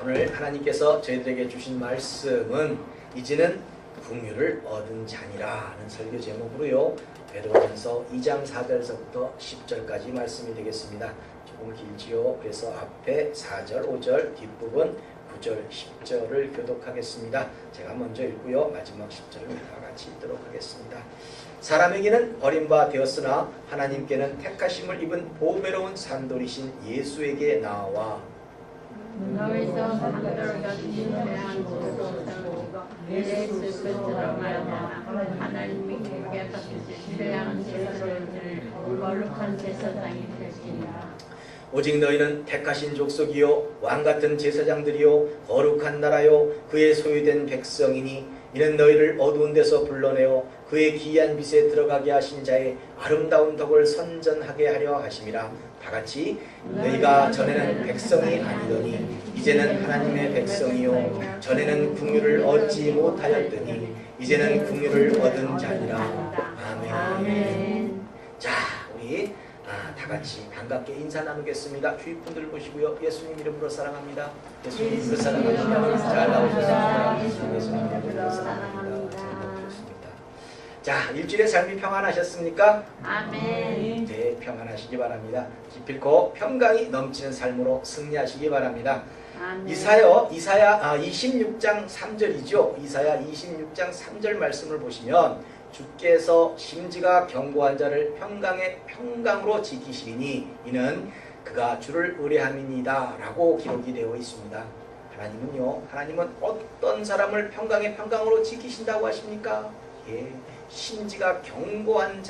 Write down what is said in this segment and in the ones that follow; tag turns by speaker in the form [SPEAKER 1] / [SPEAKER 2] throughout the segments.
[SPEAKER 1] 오늘 하나님께서 저희들에게 주신 말씀은 이제는 긍휼을 얻은 자니라 는 설교 제목으로요, 베드로전서 2장 4절에서부터 10절까지 말씀이 되겠습니다. 조금 길지요. 그래서 앞에 4절, 5절, 뒷부분 9절, 10절을 교독하겠습니다. 제가 먼저 읽고요, 마지막 10절을 다 같이 읽도록 하겠습니다. 사람에게는 버림바 되었으나 하나님께는 택하심을 입은 보배로운 산돌이신 예수에게 나와
[SPEAKER 2] 너희서 산돌 같이 대한 곳으로 예수 그리스도로 말미암아 하나님이 그에게서 죄한 제사를 거룩한 제사장이 되시니라.
[SPEAKER 1] 오직 너희는 택하신 족속이요 왕같은 제사장들이요 거룩한 나라요 그의 소유된 백성이니 이는 너희를 어두운 데서 불러내어 그의 기이한 빛에 들어가게 하신 자의 아름다운 덕을 선전하게 하려 하심이라. 다같이 너희가 전에는 백성이 아니더니 이제는 하나님의 백성이요 전에는 긍휼을 얻지 못하였더니 이제는 긍휼을 얻은 자니라. 아멘. 자, 우리 다같이 반갑게 인사 나누겠습니다. 주위 분들 보시고요, 예수님 이름으로 사랑합니다. 예수님 이름으로 사랑합니다. 잘 나오셨습니다. 예수님 이름으로 사랑합니다. 잘 나오셨습니다. 자, 일주일의 삶이 평안하셨습니까?
[SPEAKER 2] 아멘.
[SPEAKER 1] 네, 평안하시기 바랍니다. 기필코 평강이 넘치는 삶으로 승리하시기 바랍니다.
[SPEAKER 2] 아멘.
[SPEAKER 1] 이사야 26장 3절이죠. 이사야 26장 3절 말씀을 보시면 주께서 심지가 견고한 자를 평강의 평강으로 지키시리니 이는 그가 주를 의뢰함이니이다 라고 기록이 되어 있습니다. 하나님은 어떤 사람을 평강의 평강으로 지키신다고 하십니까? 예, 심지가 견고한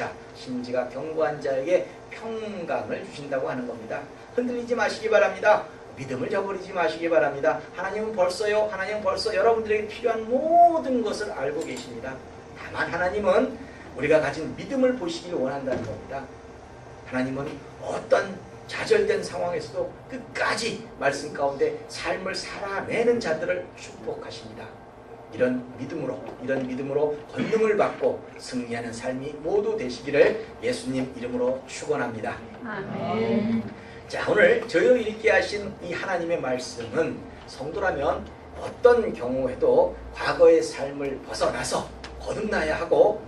[SPEAKER 1] 자에게 평강을 주신다고 하는 겁니다. 흔들리지 마시기 바랍니다. 믿음을 저버리지 마시기 바랍니다. 하나님은 벌써 여러분들에게 필요한 모든 것을 알고 계십니다. 다만 하나님은 우리가 가진 믿음을 보시길 원한다는 겁니다. 하나님은 어떤 좌절된 상황에서도 끝까지 말씀 가운데 삶을 살아내는 자들을 축복하십니다. 이런 믿음으로 권능을 받고 승리하는 삶이 모두 되시기를 예수님 이름으로 축원합니다.
[SPEAKER 2] 아멘.
[SPEAKER 1] 자, 오늘 저희를 읽게 하신 이 하나님의 말씀은 성도라면 어떤 경우에도 과거의 삶을 벗어나서 거듭나야 하고,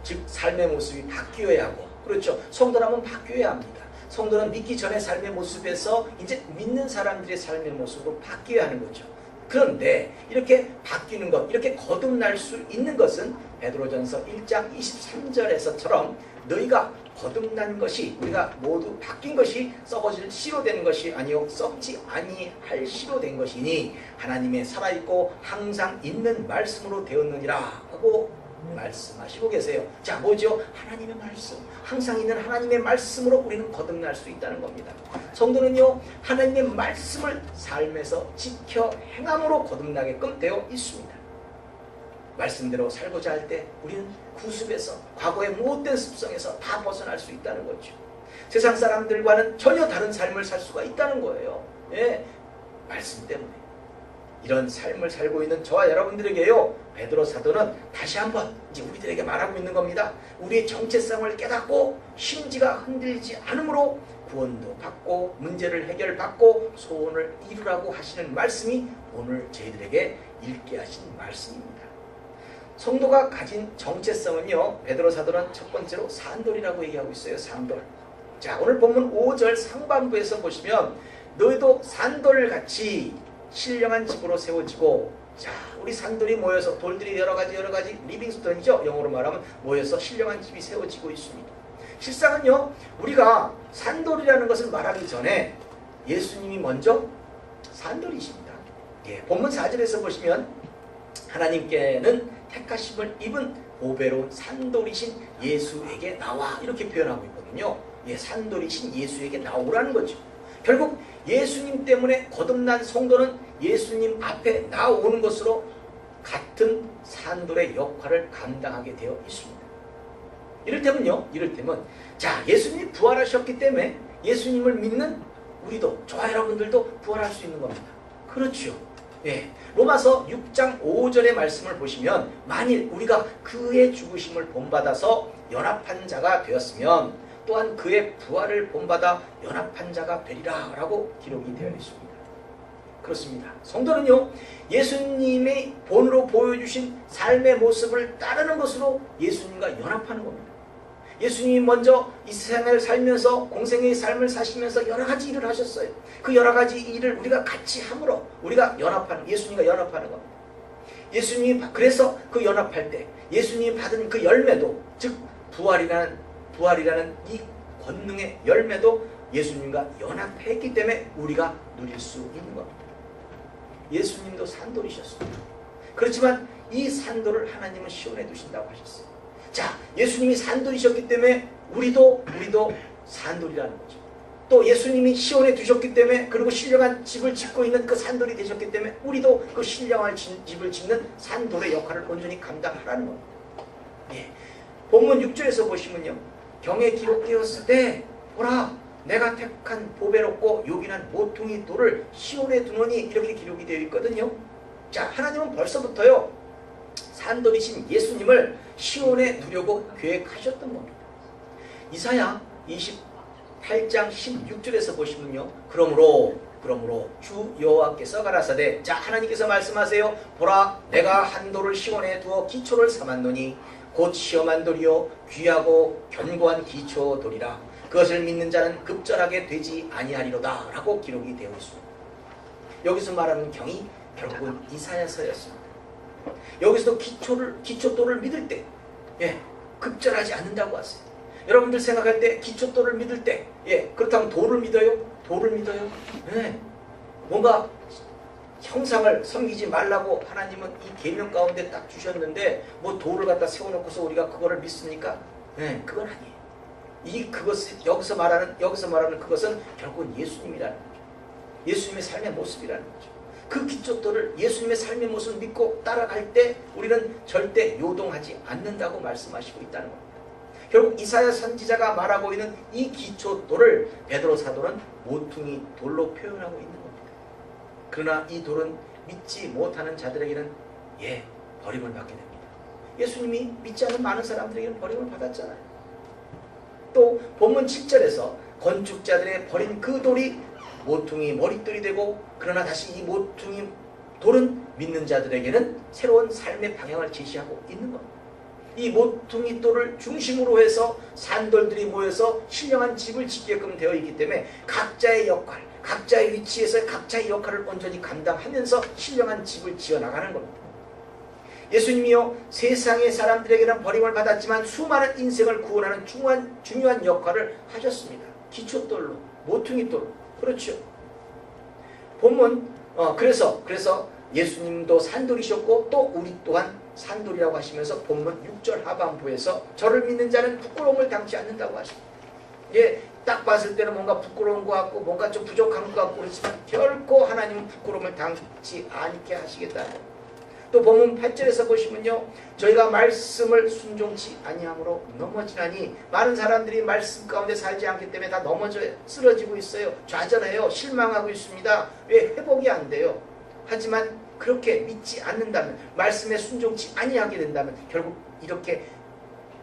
[SPEAKER 1] 즉 삶의 모습이 바뀌어야 하고, 그렇죠, 성도라면 바뀌어야 합니다. 성도는 믿기 전의 삶의 모습에서 이제 믿는 사람들의 삶의 모습으로 바뀌어야 하는 거죠. 그런데 이렇게 바뀌는 것, 이렇게 거듭날 수 있는 것은 베드로전서 1장 23절에서처럼 너희가 거듭난 것이, 우리가 모두 바뀐 것이 썩어질 씨로 된 것이 아니요 썩지 아니할 씨로 된 것이니 하나님의 살아있고 항상 있는 말씀으로 되었느니라 하고 말씀하시고 계세요. 자, 뭐죠? 하나님의 말씀, 항상 있는 하나님의 말씀으로 우리는 거듭날 수 있다는 겁니다. 성도는요, 하나님의 말씀을 삶에서 지켜 행함으로 거듭나게끔 되어 있습니다. 말씀대로 살고자 할 때 우리는 구습에서, 과거의 못된 습성에서 다 벗어날 수 있다는 거죠. 세상 사람들과는 전혀 다른 삶을 살 수가 있다는 거예요. 예, 말씀 때문에. 이런 삶을 살고 있는 저와 여러분들에게요, 베드로 사도는 다시 한번 이제 우리들에게 말하고 있는 겁니다. 우리의 정체성을 깨닫고 심지가 흔들리지 않으므로 구원도 받고 문제를 해결받고 소원을 이루라고 하시는 말씀이 오늘 저희들에게 읽게 하신 말씀입니다. 성도가 가진 정체성은요, 베드로 사도는 첫 번째로 산돌이라고 얘기하고 있어요. 산돌. 자, 오늘 본문 5절 상반부에서 보시면 너희도 산돌같이 신령한 집으로 세워지고, 자, 우리 산돌이 모여서, 돌들이 여러 가지 리빙스톤이죠, 영어로 말하면, 모여서 신령한 집이 세워지고 있습니다. 실상은요, 우리가 산돌이라는 것을 말하기 전에 예수님이 먼저 산돌이십니다. 예, 본문 4절에서 보시면 하나님께는 택하심을 입은 보배로운 산돌이신 예수에게 나와, 이렇게 표현하고 있거든요. 예, 산돌이신 예수에게 나오라는 거죠. 결국 예수님 때문에 거듭난 성도는 예수님 앞에 나오는 것으로 같은 산돌의 역할을 감당하게 되어 있습니다. 이를테면 자, 예수님이 부활하셨기 때문에 예수님을 믿는 우리도, 저와 여러분들도 부활할 수 있는 겁니다. 그렇죠. 예, 로마서 6장 5절의 말씀을 보시면 만일 우리가 그의 죽으심을 본받아서 연합한 자가 되었으면 또한 그의 부활을 본받아 연합한 자가 되리라 라고 기록이 되어 있습니다. 그렇습니다. 성도는요, 예수님의 본으로 보여주신 삶의 모습을 따르는 것으로 예수님과 연합하는 겁니다. 예수님이 먼저 이 세상을 살면서 공생의 삶을 사시면서 여러 가지 일을 하셨어요. 그 여러 가지 일을 우리가 같이 함으로 우리가 연합하는, 예수님과 연합하는 겁니다. 예수님이 그래서 그 연합할 때 예수님이 받은 그 열매도, 즉 부활이라는 이 권능의 열매도 예수님과 연합했기 때문에 우리가 누릴 수 있는 겁니다. 예수님도 산돌이셨습니다. 그렇지만 이 산돌을 하나님은 시온에 두신다고 하셨어요. 자, 예수님이 산돌이셨기 때문에 우리도 산돌이라는 거죠. 또 예수님이 시온에 두셨기 때문에, 그리고 신령한 집을 짓고 있는 그 산돌이 되셨기 때문에 우리도 그 신령한 집을 짓는 산돌의 역할을 온전히 감당하라는 겁니다. 예. 본문 6절에서 보시면요, 경에 기록되었을 때 보라, 내가 택한 보배롭고 요긴한 모퉁이 돌을 시온에 두노니, 이렇게 기록이 되어 있거든요. 자, 하나님은 벌써부터요 산돌이신 예수님을 시온에 두려고 계획하셨던 겁니다. 이사야 28장 16절에서 보시면요, 그러므로 주 여호와께서 가라사대, 자, 하나님께서 말씀하세요. 보라, 내가 한 돌을 시온에 두어 기초를 삼았노니 곧 시험한 돌이요 귀하고 견고한 기초돌이라. 그것을 믿는 자는 급절하게 되지 아니하리로다 라고 기록이 되어 있습니다. 여기서 말하는 경이 결국은 이사야서였습니다. 여기서도 기초돌을 믿을 때, 예, 급절하지 않는다고 하세요. 여러분들 생각할 때 기초돌을 믿을 때, 예, 그렇다면 돌을 믿어요? 돌을 믿어요? 예, 뭔가 형상을 섬기지 말라고 하나님은 이 계명 가운데 딱 주셨는데 뭐 돌을 갖다 세워놓고서 우리가 그거를 믿습니까? 예, 그건 아니에요. 여기서 말하는 그것은 결국은 예수님이라는 거죠. 예수님의 삶의 모습이라는 거죠. 그 기초돌을, 예수님의 삶의 모습을 믿고 따라갈 때 우리는 절대 요동하지 않는다고 말씀하시고 있다는 겁니다. 결국 이사야 선지자가 말하고 있는 이 기초돌을 베드로 사도는 모퉁이 돌로 표현하고 있는 겁니다. 그러나 이 돌은 믿지 못하는 자들에게는 버림을 받게 됩니다. 예수님이 믿지 않는 많은 사람들에게는 버림을 받았잖아요. 또 본문 7절에서 건축자들의 버린 그 돌이 모퉁이 머릿돌이 되고, 그러나 다시 이 모퉁이 돌은 믿는 자들에게는 새로운 삶의 방향을 제시하고 있는 겁니다. 이 모퉁이 돌을 중심으로 해서 산돌들이 모여서 신령한 집을 짓게끔 되어 있기 때문에 각자의 역할, 각자의 위치에서 각자의 역할을 온전히 감당하면서 신령한 집을 지어나가는 겁니다. 예수님이요, 세상의 사람들에게는 버림을 받았지만 수많은 인생을 구원하는 중요한 역할을 하셨습니다. 기초돌로, 모퉁이돌로. 그렇죠. 본문 그래서 예수님도 산돌이셨고 또 우리 또한 산돌이라고 하시면서 본문 6절 하반부에서 저를 믿는 자는 부끄러움을 당치 않는다고 하십니다. 예, 딱 봤을 때는 뭔가 부끄러운 것 같고 뭔가 좀 부족한 것 같고 그렇지만 결코 하나님은 부끄러움을 당치 않게 하시겠다. 또 본문 8절에서 보시면요, 저희가 말씀을 순종치 아니함으로 넘어지나니, 많은 사람들이 말씀 가운데 살지 않기 때문에 다 넘어져요. 쓰러지고 있어요. 좌절해요. 실망하고 있습니다. 왜? 회복이 안 돼요. 하지만 그렇게 믿지 않는다면, 말씀에 순종치 아니하게 된다면 결국 이렇게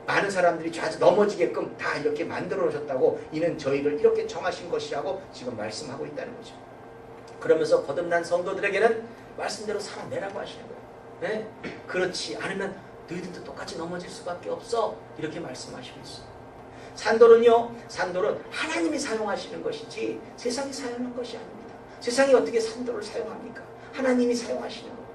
[SPEAKER 1] 많은 사람들이 넘어지게끔 다 이렇게 만들어 놓으셨다고, 이는 저희를 이렇게 정하신 것이라고 지금 말씀하고 있다는 거죠. 그러면서 거듭난 성도들에게는 말씀대로 살아내라고 하시는 거예요. 네? 그렇지 않으면 너희들도 똑같이 넘어질 수밖에 없어, 이렇게 말씀하시고 있어요. 산돌은 하나님이 사용하시는 것이지 세상이 사용하는 것이 아닙니다. 세상이 어떻게 산돌을 사용합니까? 하나님이 사용하시는 거예요.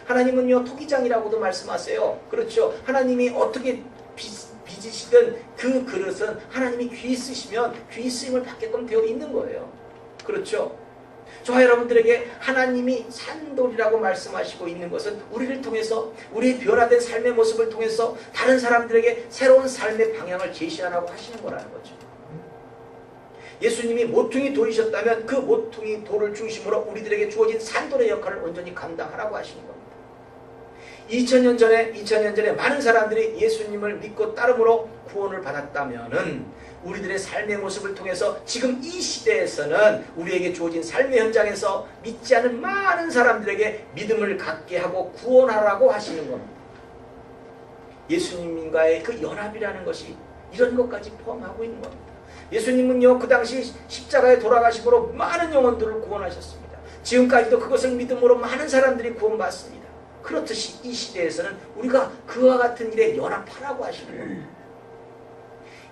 [SPEAKER 1] 하나님은요, 토기장이라고도 말씀하세요. 그렇죠. 하나님이 어떻게 빚으시든 그 그릇은 하나님이 귀히 쓰시면 귀히 쓰임을 받게끔 되어 있는 거예요. 그렇죠. 저와 여러분들에게 하나님이 산돌이라고 말씀하시고 있는 것은 우리를 통해서, 우리의 변화된 삶의 모습을 통해서 다른 사람들에게 새로운 삶의 방향을 제시하라고 하시는 거라는 거죠. 예수님이 모퉁이 돌이셨다면 그 모퉁이 돌을 중심으로 우리들에게 주어진 산돌의 역할을 온전히 감당하라고 하시는 겁니다. 2000년 전에 많은 사람들이 예수님을 믿고 따름으로 구원을 받았다면은 우리들의 삶의 모습을 통해서 지금 이 시대에서는 우리에게 주어진 삶의 현장에서 믿지 않은 많은 사람들에게 믿음을 갖게 하고 구원하라고 하시는 겁니다. 예수님과의 그 연합이라는 것이 이런 것까지 포함하고 있는 겁니다. 예수님은요, 그 당시 십자가에 돌아가심으로 많은 영혼들을 구원하셨습니다. 지금까지도 그것을 믿음으로 많은 사람들이 구원받습니다. 그렇듯이 이 시대에서는 우리가 그와 같은 일에 연합하라고 하시는 겁니다.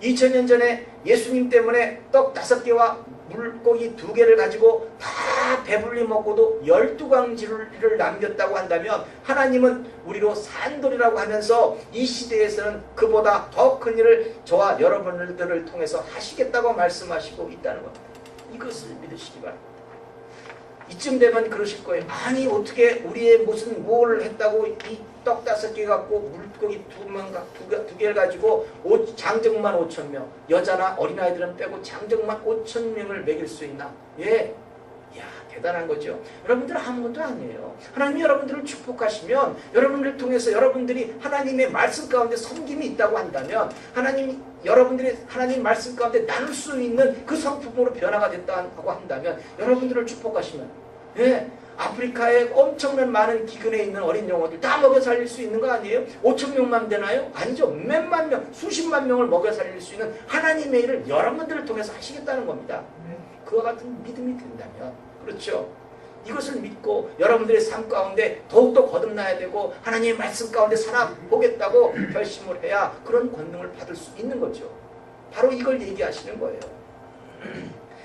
[SPEAKER 1] 2000년 전에 예수님 때문에 떡 5개와 물고기 2개를 가지고 다 배불리 먹고도 12광지를 남겼다고 한다면 하나님은 우리로 산돌이라고 하면서 이 시대에서는 그보다 더 큰 일을 저와 여러분들을 통해서 하시겠다고 말씀하시고 있다는 겁니다. 이것을 믿으시기 바랍니다. 이쯤 되면 그러실 거예요. 아니 어떻게 우리의 무슨 뭘 했다고 이 떡 5개 갖고 물고기 2개를 가지고 장정만 5,000명, 여자나 어린아이들은 빼고 장정만 5,000명을 먹일 수 있나? 예, 이야 대단한 거죠. 여러분들은 아무것도 아니에요. 하나님이 여러분들을 축복하시면 여러분을 통해서 여러분들이 하나님의 말씀 가운데 섬김이 있다고 한다면 여러분들이 하나님 말씀 가운데 나눌 수 있는 그 성품으로 변화가 됐다고 한다면 여러분들을 축복하시면 예, 아프리카에 엄청난 많은 기근에 있는 어린 영혼들 다 먹여 살릴 수 있는 거 아니에요? 5,000명만 되나요? 아니죠. 몇만 명, 수십만 명을 먹여 살릴 수 있는 하나님의 일을 여러분들을 통해서 하시겠다는 겁니다. 그와 같은 믿음이 된다면 그렇죠. 이것을 믿고 여러분들의 삶 가운데 더욱더 거듭나야 되고 하나님의 말씀 가운데 살아보겠다고 결심을 해야 그런 권능을 받을 수 있는 거죠. 바로 이걸 얘기하시는 거예요.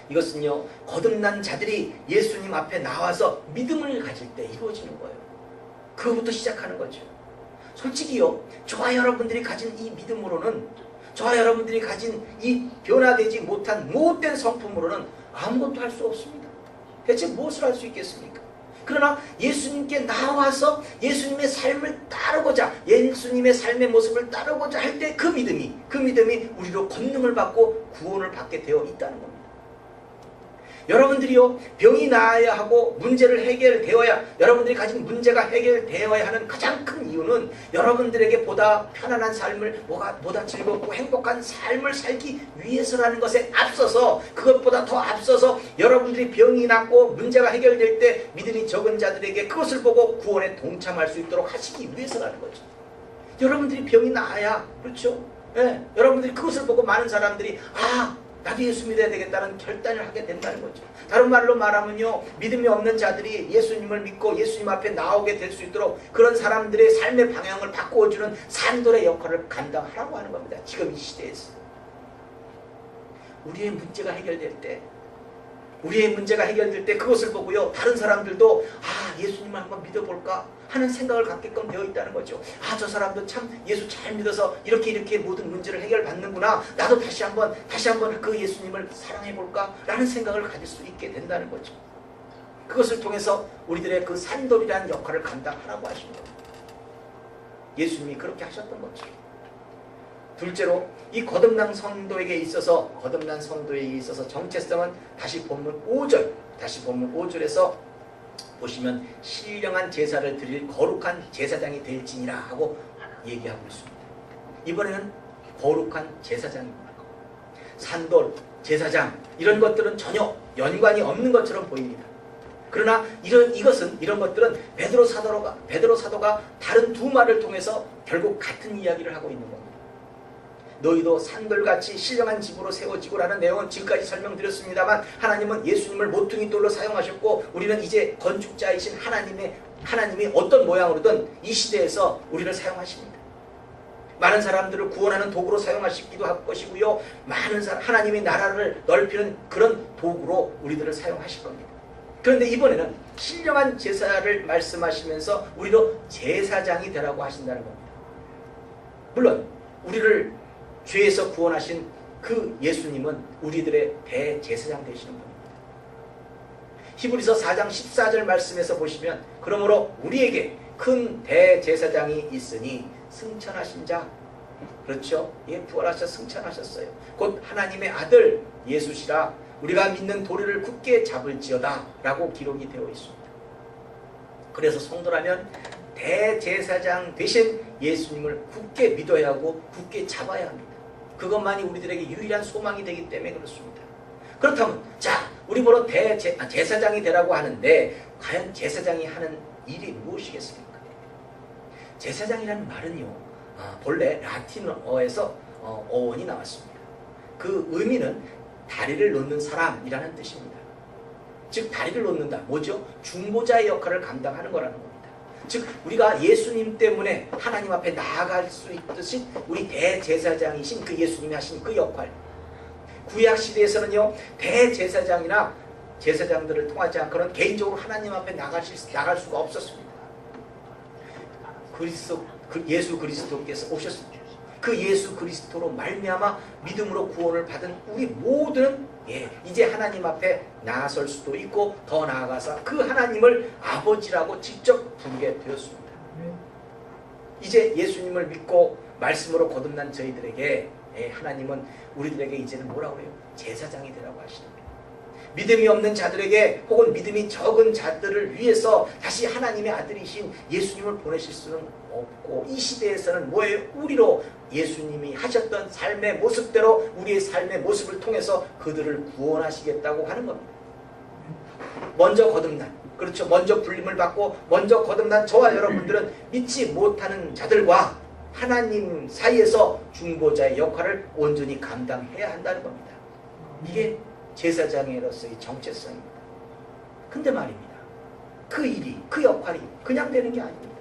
[SPEAKER 1] 이것은요 거듭난 자들이 예수님 앞에 나와서 믿음을 가질 때 이루어지는 거예요. 그거부터 시작하는 거죠. 솔직히요 저와 여러분들이 가진 이 믿음으로는 저와 여러분들이 가진 이 변화되지 못한 못된 성품으로는 아무것도 할 수 없습니다. 대체 무엇을 할 수 있겠습니까? 그러나 예수님께 나와서 예수님의 삶을 따르고자 예수님의 삶의 모습을 따르고자 할 때 그 믿음이 우리로 권능을 받고 구원을 받게 되어 있다는 겁니다. 여러분들이요 병이 나아야 하고 문제를 해결되어야 여러분들이 가진 문제가 해결되어야 하는 가장 큰 이유는 여러분들에게 보다 편안한 삶을 보다 즐겁고 행복한 삶을 살기 위해서라는 것에 앞서서 그것보다 더 앞서서 여러분들이 병이 낫고 문제가 해결될 때 믿음이 적은 자들에게 그것을 보고 구원에 동참할 수 있도록 하시기 위해서라는 거죠. 여러분들이 병이 나아야 그렇죠. 예, 여러분들이 그것을 보고 많은 사람들이 나도 예수 믿어야 되겠다는 결단을 하게 된다는 거죠. 다른 말로 말하면요 믿음이 없는 자들이 예수님을 믿고 예수님 앞에 나오게 될 수 있도록 그런 사람들의 삶의 방향을 바꾸어주는 산돌의 역할을 감당하라고 하는 겁니다. 지금 이 시대에서 우리의 문제가 해결될 때 그것을 보고요 다른 사람들도 예수님을 한번 믿어볼까 하는 생각을 갖게끔 되어 있다는 거죠. 저 사람도 참 예수 잘 믿어서 이렇게 모든 문제를 해결받는구나. 나도 다시 한번 그 예수님을 사랑해볼까 라는 생각을 가질 수 있게 된다는 거죠. 그것을 통해서 우리들의 그 산돌이라는 역할을 감당하라고 하신 겁니다. 예수님이 그렇게 하셨던 거죠. 둘째로 이 거듭난 성도에게 있어서 정체성은 다시 본문 5절에서 보시면 신령한 제사를 드릴 거룩한 제사장이 될지니라 하고 얘기하고 있습니다. 이번에는 거룩한 제사장입니다. 산돌, 제사장 이런 것들은 전혀 연관이 없는 것처럼 보입니다. 그러나 이런 것들은 베드로 사도가 다른 두 말을 통해서 결국 같은 이야기를 하고 있는 겁니다. 너희도 산돌같이 신령한 집으로 세워지고라는 내용은 지금까지 설명드렸습니다만 하나님은 예수님을 모퉁이 돌로 사용하셨고 우리는 이제 건축자이신 하나님이 어떤 모양으로든 이 시대에서 우리를 사용하십니다. 많은 사람들을 구원하는 도구로 사용하시기도 할 것이고요. 하나님의 나라를 넓히는 그런 도구로 우리들을 사용하실 겁니다. 그런데 이번에는 신령한 제사를 말씀하시면서 우리로 제사장이 되라고 하신다는 겁니다. 물론 우리를 죄에서 구원하신 그 예수님은 우리들의 대제사장 되시는 분입니다. 히브리서 4장 14절 말씀에서 보시면 그러므로 우리에게 큰 대제사장이 있으니 승천하신 자 그렇죠? 부활하셔 승천하셨어요. 곧 하나님의 아들 예수시라 우리가 믿는 도리를 굳게 잡을지어다 라고 기록이 되어 있습니다. 그래서 성도라면 대제사장 되신 예수님을 굳게 믿어야 하고 굳게 잡아야 합니다. 그것만이 우리들에게 유일한 소망이 되기 때문에 그렇습니다. 그렇다면 우리 보러 제사장이 되라고 하는데 과연 제사장이 하는 일이 무엇이겠습니까? 제사장이라는 말은요 본래 라틴어에서 어원이 나왔습니다. 그 의미는 다리를 놓는 사람이라는 뜻입니다. 즉 다리를 놓는다. 뭐죠? 중보자의 역할을 감당하는 거라는 겁니다. 즉 우리가 예수님 때문에 하나님 앞에 나아갈 수 있듯이 우리 대제사장이신 그 예수님이 하신 그 역할. 구약 시대에서는요, 대제사장이나 제사장들을 통하지 않고는 개인적으로 하나님 앞에 나갈 수가 없었습니다. 예수 그리스도께서 오셨습니다. 그 예수 그리스도로 말미암아 믿음으로 구원을 받은 우리 모두는 이제 하나님 앞에 나아설 수도 있고 더 나아가서 그 하나님을 아버지라고 직접 부르게 되었습니다. 이제 예수님을 믿고 말씀으로 거듭난 저희들에게 하나님은 우리들에게 이제는 뭐라고 해요? 제사장이 되라고 하시는 거예요. 믿음이 없는 자들에게 혹은 믿음이 적은 자들을 위해서 다시 하나님의 아들이신 예수님을 보내실 수는 없고, 이 시대에서는 뭐예요? 우리로 예수님이 하셨던 삶의 모습대로 우리의 삶의 모습을 통해서 그들을 구원하시겠다고 하는 겁니다. 먼저 거듭난, 그렇죠, 먼저 불림을 받고 먼저 거듭난 저와 여러분들은 믿지 못하는 자들과 하나님 사이에서 중보자의 역할을 온전히 감당해야 한다는 겁니다. 이게 제사장으로서의 정체성입니다. 근데 말입니다, 그 일이, 그 역할이 그냥 되는 게 아닙니다.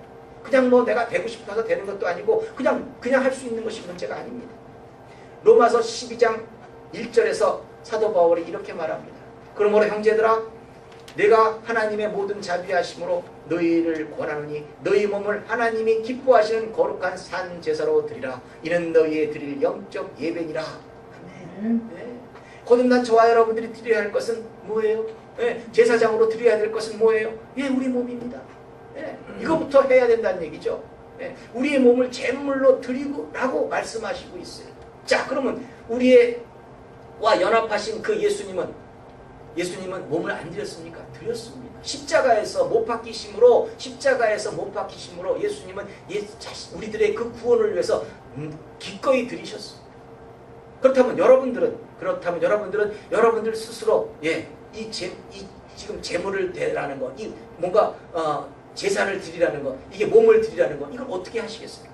[SPEAKER 1] 그냥 뭐 내가 되고 싶어서 되는 것도 아니고 그냥 할 수 있는 것이 문제가 아닙니다. 로마서 12장 1절에서 사도 바울이 이렇게 말합니다. 그러므로 형제들아, 내가 하나님의 모든 자비하심으로 너희를 권하노니 너희 몸을 하나님이 기뻐하시는 거룩한 산 제사로 드리라. 이는 너희의 드릴 영적 예배니라. 아멘. 네. 거듭난 저와 여러분들이 드려야 할 것은 뭐예요? 제사장으로 드려야 될 것은 뭐예요? 우리 몸입니다. 이거부터 해야 된다는 얘기죠. 우리의 몸을 제물로 드리고라고 말씀하시고 있어요. 자, 그러면 우리와 연합하신 그 예수님은 몸을 안 드렸습니까? 드렸습니다. 십자가에서 못 박히심으로 예수님은 우리들의 그 구원을 위해서 기꺼이 드리셨습니다. 그렇다면 여러분들은 여러분들 스스로 지금 제물을 대라는 거, 이 뭔가 제사를 드리라는 거, 이게 몸을 드리라는 거, 이걸 어떻게 하시겠습니까?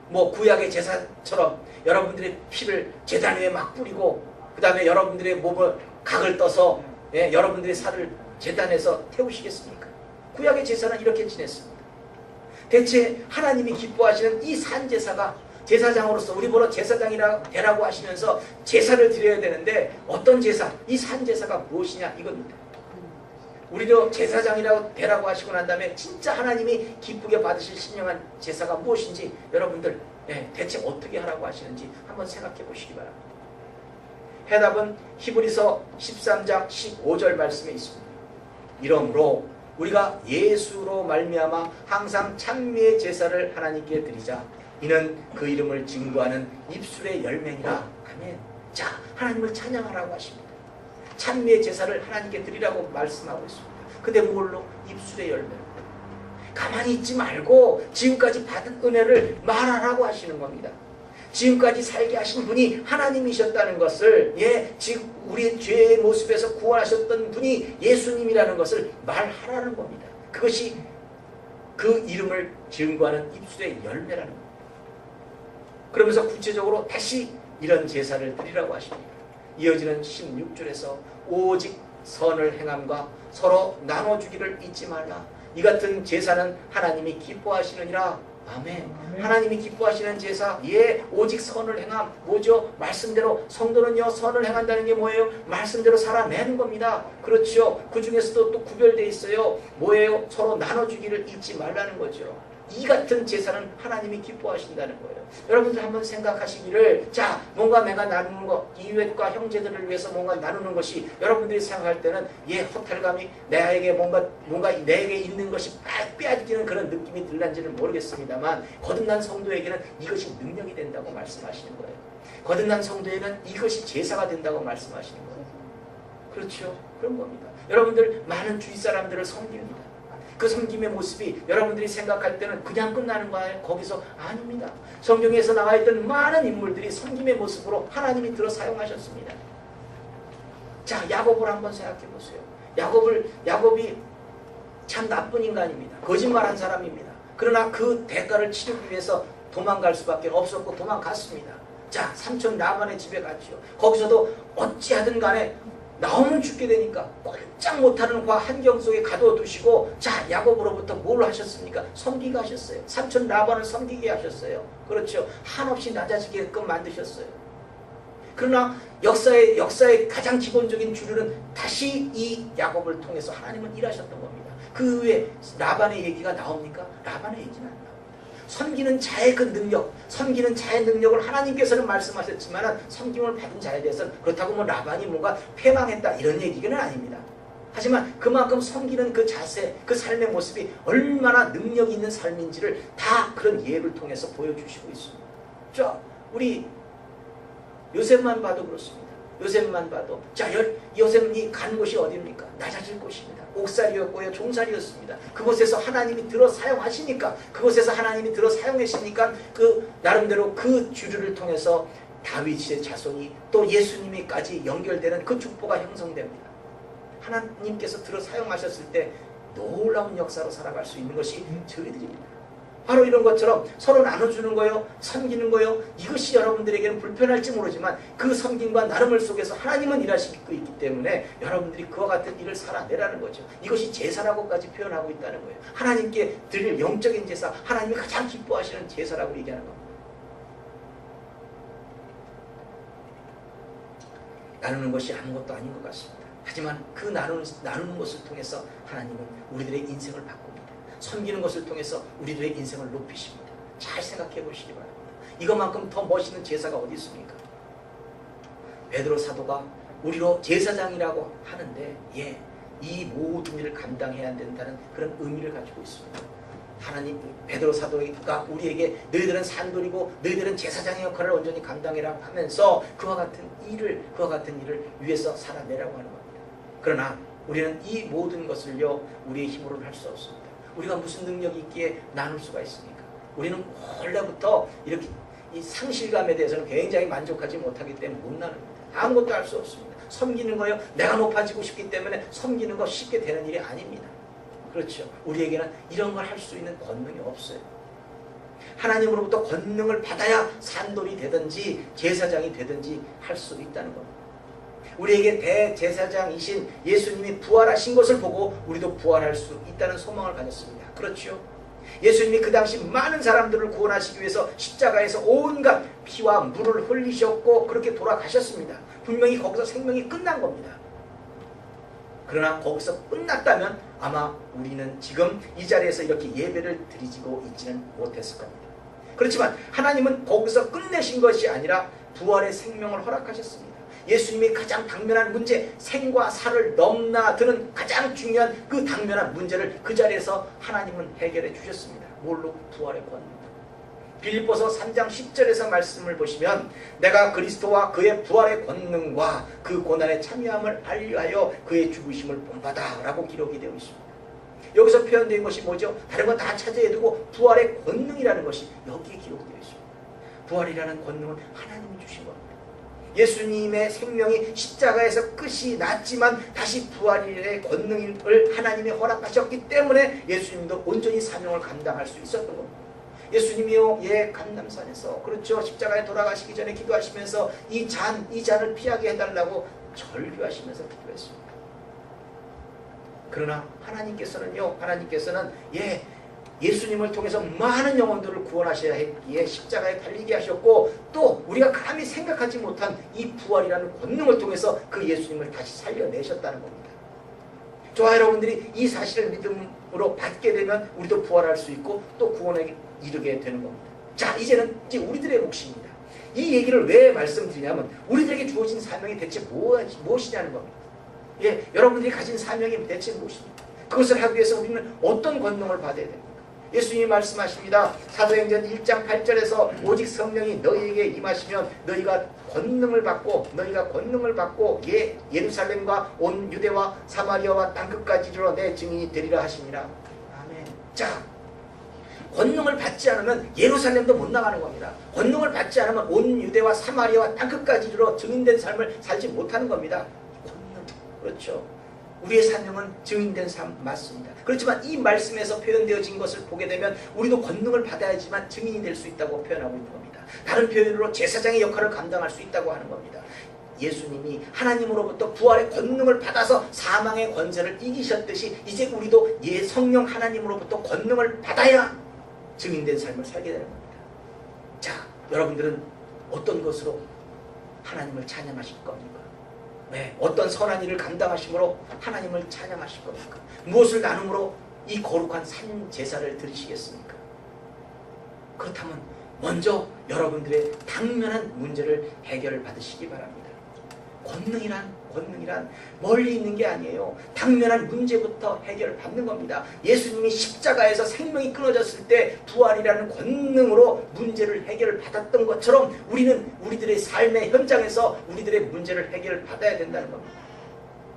[SPEAKER 1] 뭐 구약의 제사처럼 여러분들의 피를 제단 위에 막 뿌리고 그 다음에 여러분들의 몸을 각을 떠서 여러분들의 살을 제단에서 태우시겠습니까? 구약의 제사는 이렇게 지냈습니다. 대체 하나님이 기뻐하시는 이 산제사가 제사장으로서 우리 보러 제사장이라 되라고 하시면서 제사를 드려야 되는데 어떤 제사? 이 산제사가 무엇이냐 이겁니다. 우리도 제사장이라고 되라고 하시고 난 다음에 진짜 하나님이 기쁘게 받으실 신령한 제사가 무엇인지 여러분들 대체 어떻게 하라고 하시는지 한번 생각해 보시기 바랍니다. 해답은 히브리서 13장 15절 말씀에 있습니다. 이러므로 우리가 예수로 말미암아 항상 찬미의 제사를 하나님께 드리자. 이는 그 이름을 증거하는 입술의 열매니라. 아멘. 자, 하나님을 찬양하라고 하십니다. 찬미의 제사를 하나님께 드리라고 말씀하고 있습니다. 근데 뭘로? 입술의 열매로. 가만히 있지 말고 지금까지 받은 은혜를 말하라고 하시는 겁니다. 지금까지 살게 하신 분이 하나님이셨다는 것을, 지금 우리의 죄의 모습에서 구원하셨던 분이 예수님이라는 것을 말하라는 겁니다. 그것이 그 이름을 증거하는 입술의 열매라는 겁니다. 그러면서 구체적으로 다시 이런 제사를 드리라고 하십니다. 이어지는 16절에서 오직 선을 행함과 서로 나눠주기를 잊지 말라. 이 같은 제사는 하나님이 기뻐하시느니라. 아멘. 하나님이 기뻐하시는 제사, 오직 선을 행함. 뭐죠? 말씀대로. 성도는요, 선을 행한다는 게 뭐예요? 말씀대로 살아내는 겁니다. 그렇죠. 그 중에서도 또 구별되어 있어요. 뭐예요? 서로 나눠주기를 잊지 말라는 거죠. 이 같은 제사는 하나님이 기뻐하신다는 거예요. 여러분들 한번 생각하시기를, 자, 뭔가 내가 나누는 것, 이웃과 형제들을 위해서 뭔가 나누는 것이 여러분들이 생각할 때는 허탈감이 내게 뭔가 내게 있는 것이 빼앗기는 그런 느낌이 들는지는 모르겠습니다만, 거듭난 성도에게는 이것이 능력이 된다고 말씀하시는 거예요. 거듭난 성도에게는 이것이 제사가 된다고 말씀하시는 거예요. 그렇죠? 그런 겁니다. 여러분들 많은 주위 사람들을 섬깁니다. 그 섬김의 모습이 여러분들이 생각할 때는 그냥 끝나는 거예요? 거기서 아닙니다. 성경에서 나와 있던 많은 인물들이 섬김의 모습으로 하나님이 들어 사용하셨습니다. 자, 야곱을 한번 생각해 보세요. 야곱이 참 나쁜 인간입니다. 거짓말한 사람입니다. 그러나 그 대가를 치르기 위해서 도망갈 수밖에 없었고 도망갔습니다. 자, 삼촌 라반의 집에 갔죠. 거기서도 어찌하든 간에 나오면 죽게 되니까 꼼짝 못하는 환경 속에 가둬두시고, 자, 야곱으로부터 뭘 하셨습니까? 섬기게 하셨어요. 삼촌 라반을 섬기게 하셨어요. 그렇죠. 한없이 낮아지게끔 만드셨어요. 그러나 역사의 가장 기본적인 주류는 다시 이 야곱을 통해서 하나님은 일하셨던 겁니다. 그 후에 라반의 얘기가 나옵니까? 라반의 얘기는 안 나옵니다. 섬기는 자의 그 능력, 섬기는 자의 능력을 하나님께서는 말씀하셨지만 섬김을 받은 자에 대해서는 그렇다고 뭐 라반이 뭔가 패망했다 이런 얘기는 아닙니다. 하지만 그만큼 섬기는 그 자세, 그 삶의 모습이 얼마나 능력 있는 삶인지를 다 그런 예를 통해서 보여주시고 있습니다. 자, 우리 요셉만 봐도 그렇습니다. 요셉만 봐도, 자, 요셉이 간 곳이 어디입니까? 낮아질 곳입니다. 옥살이였고요, 종살이였습니다. 그곳에서 하나님이 들어 사용하시니까, 그곳에서 하나님이 들어 사용하시니까 그 나름대로 그 주류를 통해서 다윗의 자손이 또 예수님이까지 연결되는 그 축복가 형성됩니다. 하나님께서 들어 사용하셨을 때 놀라운 역사로 살아갈 수 있는 것이 저희들입니다. 바로 이런 것처럼 서로 나눠주는 거요, 섬기는 거요, 이것이 여러분들에게는 불편할지 모르지만 그 섬김과 나눔을 속에서 하나님은 일하시고 있기 때문에 여러분들이 그와 같은 일을 살아내라는 거죠. 이것이 제사라고까지 표현하고 있다는 거예요. 하나님께 드릴 영적인 제사, 하나님이 가장 기뻐하시는 제사라고 얘기하는 겁니다. 나누는 것이 아무것도 아닌 것 같습니다. 하지만 그 나누는 것을 통해서 하나님은 우리들의 인생을 바꿉니다. 섬기는 것을 통해서 우리들의 인생을 높이십니다. 잘 생각해 보시기 바랍니다. 이것만큼 더 멋있는 제사가 어디 있습니까? 베드로 사도가 우리로 제사장이라고 하는데, 예, 이 모든 일을 감당해야 된다는 그런 의미를 가지고 있습니다. 하나님, 베드로 사도가 우리에게 너희들은 산돌이고 너희들은 제사장의 역할을 온전히 감당해라 하면서 그와 같은 일을 위해서 살아내라고 하는 겁니다. 그러나 우리는 이 모든 것을요, 우리의 힘으로는 할 수 없습니다. 우리가 무슨 능력이 있기에 나눌 수가 있습니까? 우리는 원래부터 이렇게 이 상실감에 대해서는 굉장히 만족하지 못하기 때문에 못 나눕니다. 아무것도 할 수 없습니다. 섬기는 거요, 내가 높아지고 싶기 때문에 섬기는 거 쉽게 되는 일이 아닙니다. 그렇죠. 우리에게는 이런 걸 할 수 있는 권능이 없어요. 하나님으로부터 권능을 받아야 산돌이 되든지 제사장이 되든지 할 수 있다는 겁니다. 우리에게 대제사장이신 예수님이 부활하신 것을 보고 우리도 부활할 수 있다는 소망을 가졌습니다. 그렇죠? 예수님이 그 당시 많은 사람들을 구원하시기 위해서 십자가에서 온갖 피와 물을 흘리셨고 그렇게 돌아가셨습니다. 분명히 거기서 생명이 끝난 겁니다. 그러나 거기서 끝났다면 아마 우리는 지금 이 자리에서 이렇게 예배를 드리고 있지는 못했을 겁니다. 그렇지만 하나님은 거기서 끝내신 것이 아니라 부활의 생명을 허락하셨습니다. 예수님이 가장 당면한 문제, 생과 사를 넘나드는 가장 중요한 그 당면한 문제를 그 자리에서 하나님은 해결해 주셨습니다. 뭘로? 부활의 권능. 빌립보서 3장 10절에서 말씀을 보시면 내가 그리스도와 그의 부활의 권능과 그 고난에 참여함을 알려하여 그의 죽으심을 본받아 라고 기록이 되어 있습니다. 여기서 표현된 것이 뭐죠? 다른 건 다 차지해 두고 부활의 권능이라는 것이 여기에 기록되어 있습니다. 부활이라는 권능은 하나님이 주신 겁니다. 예수님의 생명이 십자가에서 끝이 났지만 다시 부활의 권능을 하나님이 허락하셨기 때문에 예수님도 온전히 사명을 감당할 수 있었던 겁니다. 예수님이요, 예, 감람산에서, 그렇죠, 십자가에 돌아가시기 전에 기도하시면서 이 잔을 피하게 해달라고 절규하시면서 기도했습니다. 그러나 하나님께서는 예, 예수님을 통해서 많은 영혼들을 구원하셔야 했기에 십자가에 달리게 하셨고 또 우리가 감히 생각하지 못한 이 부활이라는 권능을 통해서 그 예수님을 다시 살려내셨다는 겁니다. 저와 여러분들이 이 사실을 믿음으로 받게 되면 우리도 부활할 수 있고 또 구원에 이르게 되는 겁니다. 자, 이제는 이제 우리들의 몫입니다. 이 얘기를 왜 말씀드리냐면 우리들에게 주어진 사명이 대체 무엇이냐는 겁니다. 예, 여러분들이 가진 사명이 대체 무엇입니까? 그것을 하기 위해서 우리는 어떤 권능을 받아야 됩니까? 예수님이 말씀하십니다. 사도행전 1장 8절에서 오직 성령이 너희에게 임하시면 너희가 권능을 받고 예루살렘과 온 유대와 사마리아와 땅끝까지 이르러 내 증인이 되리라 하시니라. 아멘. 자, 권능을 받지 않으면 예루살렘도 못 나가는 겁니다. 권능을 받지 않으면 온 유대와 사마리아와 땅끝까지 이르러 증인된 삶을 살지 못하는 겁니다. 권능, 그렇죠. 우리의 사명은 증인된 삶 맞습니다. 그렇지만 이 말씀에서 표현되어진 것을 보게 되면 우리도 권능을 받아야지만 증인이 될 수 있다고 표현하고 있는 겁니다. 다른 표현으로 제사장의 역할을 감당할 수 있다고 하는 겁니다. 예수님이 하나님으로부터 부활의 권능을 받아서 사망의 권세를 이기셨듯이 이제 우리도 성령 하나님으로부터 권능을 받아야 증인된 삶을 살게 되는 겁니다. 자, 여러분들은 어떤 것으로 하나님을 찬양하실 겁니까? 네, 어떤 선한 일을 감당하심으로 하나님을 찬양하실 겁니까? 무엇을 나눔으로 이 거룩한 산 제사를 드리시겠습니까? 그렇다면 먼저 여러분들의 당면한 문제를 해결받으시기 바랍니다. 권능이란 멀리 있는 게 아니에요. 당면한 문제부터 해결받는 겁니다. 예수님이 십자가에서 생명이 끊어졌을 때 부활이라는 권능으로 문제를 해결받았던 것처럼 우리는 우리들의 삶의 현장에서 우리들의 문제를 해결받아야 된다는 겁니다.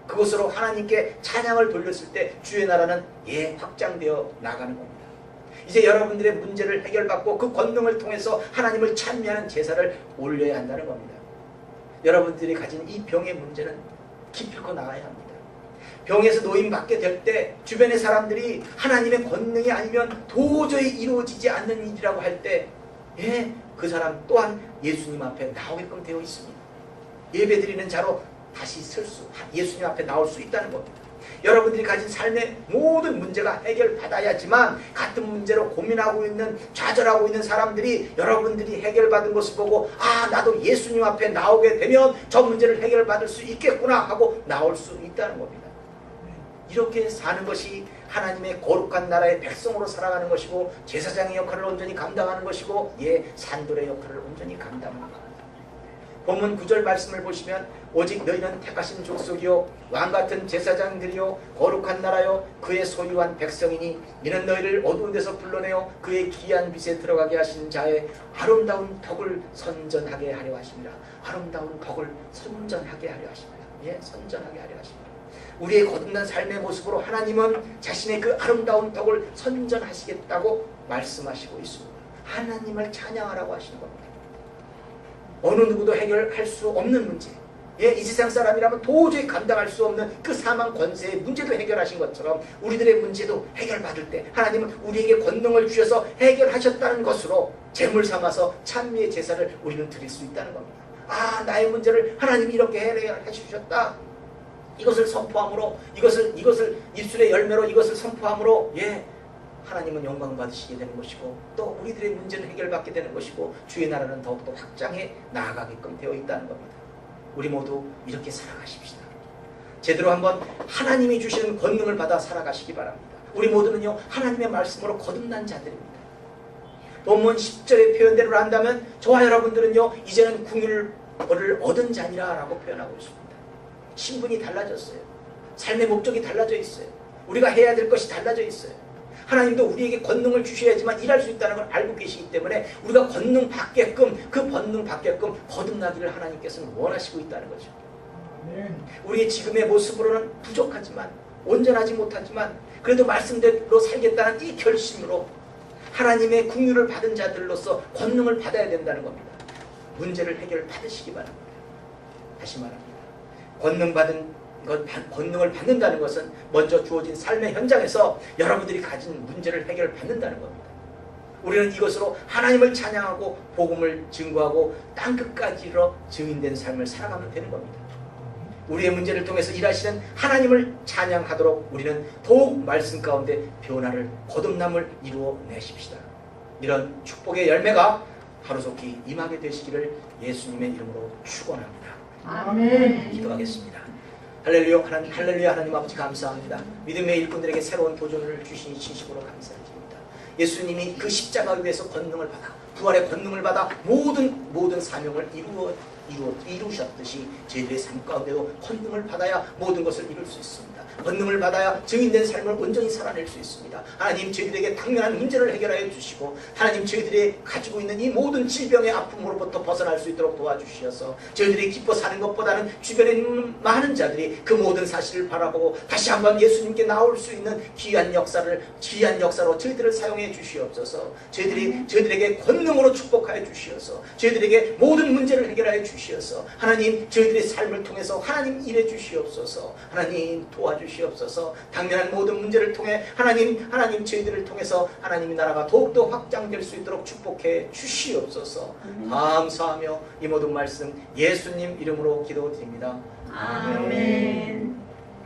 [SPEAKER 1] 그것으로 하나님께 찬양을 돌렸을 때 주의 나라는 확장되어 나가는 겁니다. 이제 여러분들의 문제를 해결받고 그 권능을 통해서 하나님을 찬미하는 제사를 올려야 한다는 겁니다. 여러분들이 가진 이 병의 문제는 기필코 나아야 합니다. 병에서 노임받게 될 때 주변의 사람들이 하나님의 권능이 아니면 도저히 이루어지지 않는 일이라고 할 때 그 사람 또한 예수님 앞에 나오게끔 되어 있습니다. 예배드리는 자로 다시 예수님 앞에 나올 수 있다는 겁니다. 여러분들이 가진 삶의 모든 문제가 해결받아야지만 같은 문제로 고민하고 있는 좌절하고 있는 사람들이 여러분들이 해결받은 것을 보고 나도 예수님 앞에 나오게 되면 저 문제를 해결받을 수 있겠구나 하고 나올 수 있다는 겁니다. 이렇게 사는 것이 하나님의 거룩한 나라의 백성으로 살아가는 것이고 제사장의 역할을 온전히 감당하는 것이고 산돌의 역할을 온전히 감당하는 겁니다. 본문 9절 말씀을 보시면 오직 너희는 택하신 족속이요 왕같은 제사장들이요 거룩한 나라요 그의 소유한 백성이니 이는 너희를 어두운 데서 불러내어 그의 기이한 빛에 들어가게 하신 자의 아름다운 덕을 선전하게 하려 하십니다. 아름다운 덕을 선전하게 하려 하십니다. 선전하게 하려 하십니다. 우리의 거듭난 삶의 모습으로 하나님은 자신의 그 아름다운 덕을 선전하시겠다고 말씀하시고 있습니다. 하나님을 찬양하라고 하시는 겁니다. 어느 누구도 해결할 수 없는 문제, 이 세상 사람이라면 도저히 감당할 수 없는 그 사망 권세의 문제도 해결하신 것처럼 우리들의 문제도 해결받을 때 하나님은 우리에게 권능을 주셔서 해결하셨다는 것으로 제물 삼아서 찬미의 제사를 우리는 드릴 수 있다는 겁니다. 나의 문제를 하나님이 이렇게 해결해 주셨다. 이것을 선포함으로 이것을 입술의 열매로 이것을 선포함으로 하나님은 영광 받으시게 되는 것이고 또 우리들의 문제는 해결받게 되는 것이고 주의 나라는 더욱더 확장해 나아가게끔 되어 있다는 겁니다. 우리 모두 이렇게 살아가십시다. 제대로 한번 하나님이 주시는 권능을 받아 살아가시기 바랍니다. 우리 모두는요 하나님의 말씀으로 거듭난 자들입니다. 본문 10절의 표현대로 한다면 저와 여러분들은요 이제는 궁율을 얻은 자니라 라고 표현하고 있습니다. 신분이 달라졌어요. 삶의 목적이 달라져 있어요. 우리가 해야 될 것이 달라져 있어요. 하나님도 우리에게 권능을 주셔야지만 일할 수 있다는 걸 알고 계시기 때문에 우리가 권능 받게끔 그 권능 받게끔 거듭나기를 하나님께서는 원하시고 있다는 거죠. 우리의 지금의 모습으로는 부족하지만 온전하지 못하지만 그래도 말씀대로 살겠다는 이 결심으로 하나님의 긍휼을 받은 자들로서 권능을 받아야 된다는 겁니다. 문제를 해결받으시기 바랍니다. 다시 말합니다. 권능을 받는다는 것은 먼저 주어진 삶의 현장에서 여러분들이 가진 문제를 해결받는다는 겁니다. 우리는 이것으로 하나님을 찬양하고 복음을 증거하고 땅끝까지로 증인된 삶을 살아가면 되는 겁니다. 우리의 문제를 통해서 일하시는 하나님을 찬양하도록 우리는 더욱 말씀 가운데 변화를 거듭남을 이루어내십시다. 이런 축복의 열매가 하루속히 임하게 되시기를 예수님의 이름으로 축원합니다.
[SPEAKER 2] 아멘.
[SPEAKER 1] 기도하겠습니다. 할렐루야 하나님 아버지 감사합니다. 믿음의 일꾼들에게 새로운 도전을 주신 진심으로 감사드립니다. 예수님이 그 십자가 위에서 권능을 받아 부활의 권능을 받아 모든 사명을 이루셨듯이 저희들의 삶 가운데도 권능을 받아야 모든 것을 이룰 수 있습니다. 권능을 받아야 증인된 삶을 온전히 살아낼 수 있습니다. 하나님 저희들에게 당면한 문제를 해결하여 주시고 하나님 저희들이 가지고 있는 이 모든 질병의 아픔으로부터 벗어날 수 있도록 도와주시어서 저희들이 기뻐 사는 것보다는 주변에 있는 많은 자들이 그 모든 사실을 바라보고 다시 한번 예수님께 나올 수 있는 귀한 역사로 저희들을 사용해 주시옵소서. 저희들에게 권능 권능으로 축복하여 주시어서 저희들에게 모든 문제를 해결하여 주시어서 하나님 저희들의 삶을 통해서 하나님 일해 주시옵소서. 하나님 도와주시옵소서. 당면한 모든 문제를 통해 하나님 저희들을 통해서 하나님의 나라가 더욱더 확장될 수 있도록 축복해 주시옵소서. 감사하며 이 모든 말씀 예수님 이름으로 기도드립니다.
[SPEAKER 2] 아멘.